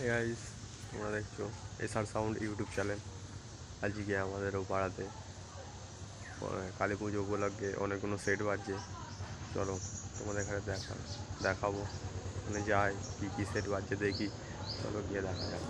Hey guys, তোমরা দেখছো SR sound YouTube channel. আজকে আমাদেরও পাড়াতে কালী পুজো উপলক্ষে অনেকগুলো সেট বাজছে। চলো তোমাদের এখানে দেখাবো, মানে যাই কী কী সেট বাজছে দেখি। চলো গিয়ে দেখা যাক।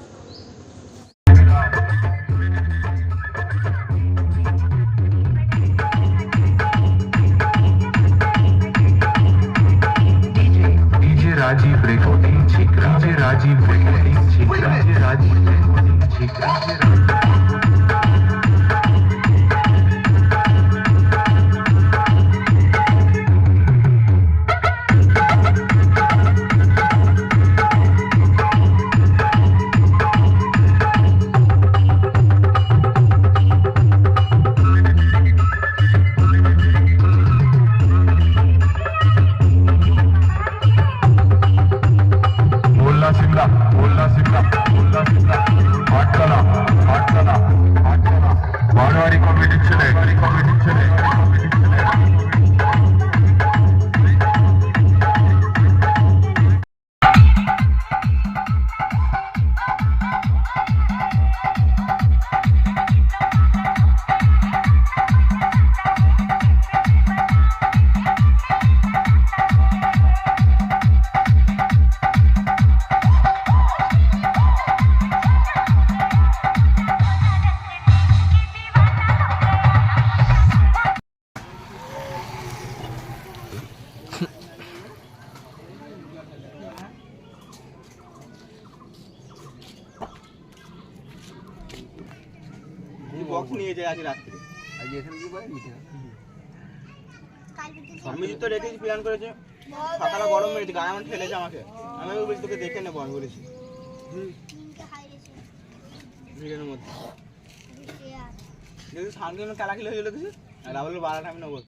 Rajiv recording Chikra Rajiv recording Chikra Rajiv recording Chikra बोलना सिमला हाटकला मारवाड़ी कमिटी चले বক্স নিয়ে যায় আজ রাত্রে। আজ এখানে কি বলে নিতে আমি তো রেখেছি প্ল্যান করেছে, সকালে গরম মেরেছে, গায়ে আমার ঠেলেছে আমাকে। আমি বলছি তোকে দেখে নেবো, আমি বলেছি ভিড়ের মধ্যে যদি সামনে খেলা খেলে হয়ে গেলো কিছু আর বললো 12টা আমি নেবো।